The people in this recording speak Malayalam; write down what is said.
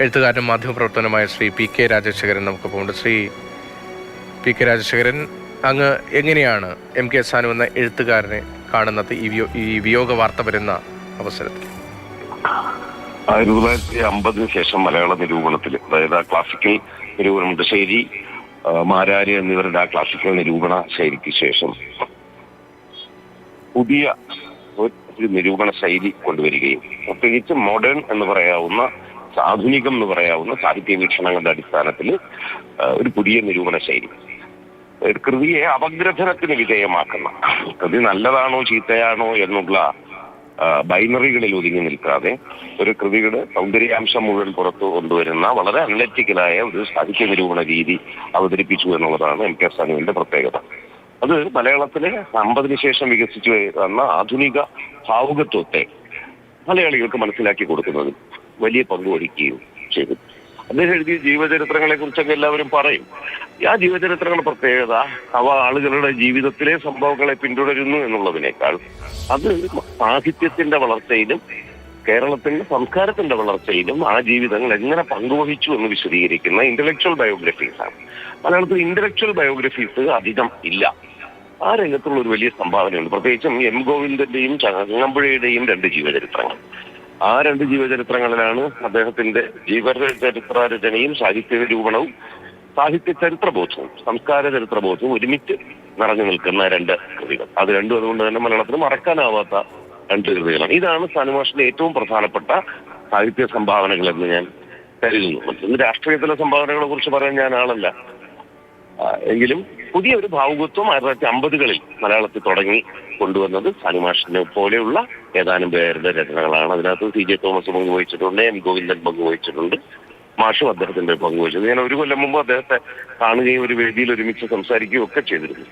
എഴുത്തുകാരനും മാധ്യമപ്രവർത്തനമായ ശ്രീ പി കെ രാജശേഖരൻ നമുക്കൊപ്പമുണ്ട്. ശ്രീ പി കെ രാജശേഖരൻ, അങ്ങ് എങ്ങനെയാണ് എം കെ സാനു എന്ന എഴുത്തുകാരനെ കാണുന്നത് ഈ വിയോഗ വാർത്ത വരുന്ന അവസരത്തിൽ? 1950 ശേഷം മലയാള നിരൂപണത്തിൽ, അതായത് ആ ക്ലാസിക്കൽ നിരൂപണം മുണ്ടശ്ശേരി, മാരാര് എന്നിവരുടെ ആ ക്ലാസിക്കൽ നിരൂപണ ശൈലിക്ക് ശേഷം പുതിയ ഒരു നിരൂപണ ശൈലി കൊണ്ടുവരികയും പ്രത്യേകിച്ച് മോഡേൺ എന്ന് പറയാവുന്ന, ആധുനികം എന്ന് പറയാവുന്ന സാഹിത്യ വീക്ഷണങ്ങളുടെ അടിസ്ഥാനത്തിൽ ഒരു പുതിയ നിരൂപണ ശൈലി, കൃതിയെ അപഗ്രഥനത്തിന് വിധേയമാക്കുന്ന, കൃതി നല്ലതാണോ ചീത്തയാണോ എന്നുള്ള ബൈനറികളിൽ ഒതുങ്ങി നിൽക്കാതെ ഒരു കൃതിയുടെ സൗന്ദര്യാംശം മുഴുവൻ പുറത്തു കൊണ്ടുവരുന്ന വളരെ അനലറ്റിക്കലായ ഒരു സാഹിത്യ നിരൂപണ രീതി അവതരിപ്പിച്ചു എന്നുള്ളതാണ് എം കെ സാനുവിന്റെ പ്രത്യേകത. അത് മലയാളത്തിലെ 50-ന് ശേഷം വികസിച്ചു വന്ന ആധുനിക ഭാവുകത്വത്തെ മലയാളികൾക്ക് മനസ്സിലാക്കി കൊടുക്കുന്നതിൽ വലിയ പങ്ക് വഹിക്കുകയും ചെയ്തു. അദ്ദേഹം എഴുതിയ ജീവചരിത്രങ്ങളെ കുറിച്ചൊക്കെ എല്ലാവരും പറയും. ആ ജീവചരിത്രങ്ങളുടെ പ്രത്യേകത അവ ആളുകളുടെ ജീവിതത്തിലെ സംഭവങ്ങളെ പിന്തുടരുന്നു എന്നുള്ളതിനേക്കാൾ അത് സാഹിത്യത്തിന്റെ വളർച്ചയിലും കേരളത്തിന്റെ സംസ്കാരത്തിന്റെ വളർച്ചയിലും ആ ജീവിതങ്ങൾ എങ്ങനെ പങ്കുവഹിച്ചു എന്ന് വിശദീകരിക്കുന്ന ഇന്റലക്ച്വൽ ബയോഗ്രഫീസ് ആണ്. മലയാളത്തിൽ ഇന്റലക്ച്വൽ ബയോഗ്രഫീസ് അധികം ഇല്ല. ആ രംഗത്തുള്ള ഒരു വലിയ സംഭാവനയുണ്ട്. പ്രത്യേകിച്ചും എം ഗോവിന്ദന്റെയും ചങ്ങമ്പുഴയുടെയും 2 ജീവചരിത്രങ്ങൾ. ആ 2 ജീവചരിത്രങ്ങളിലാണ് അദ്ദേഹത്തിന്റെ ജീവചരിത്ര രചനയും സാഹിത്യ നിരൂപണവും സാഹിത്യ ചരിത്രബോധവും സംസ്കാര ചരിത്രബോധവും ഒരുമിച്ച് നിറഞ്ഞു നിൽക്കുന്ന 2 കൃതികൾ. അത് രണ്ടും അതുകൊണ്ട് തന്നെ മലയാളത്തിന് മറക്കാനാവാത്ത 2 കൃതികളാണ്. ഇതാണ് സാനുമാഷിന്റെ ഏറ്റവും പ്രധാനപ്പെട്ട സാഹിത്യ സംഭാവനകൾ എന്ന് ഞാൻ കരുതുന്നു. മറ്റൊന്ന് രാഷ്ട്രീയത്തിലെ സംഭാവനകളെ കുറിച്ച് പറയാൻ ഞാൻ ആളല്ല. എങ്കിലും പുതിയ ഒരു ഭാവുകത്വം 1950-കളിൽ മലയാളത്തിൽ തുടങ്ങി കൊണ്ടുവന്നത് സാനുമാഷിനെ പോലെയുള്ള ഏതാനും പേരുടെ രചനകളാണ്. അതിനകത്ത് CJ തോമസ് പങ്കുവഹിച്ചിട്ടുണ്ട്, എം ഗോവിന്ദൻ പങ്കുവഹിച്ചിട്ടുണ്ട്, മാഷും അദ്ദേഹത്തിന്റെ പങ്കുവഹിച്ചത്. ഞാൻ 1 കൊല്ലം മുമ്പ് അദ്ദേഹത്തെ കാണുകയും ഒരു വേദിയിൽ ഒരുമിച്ച് സംസാരിക്കുകയും ഒക്കെ ചെയ്തിരുന്നു.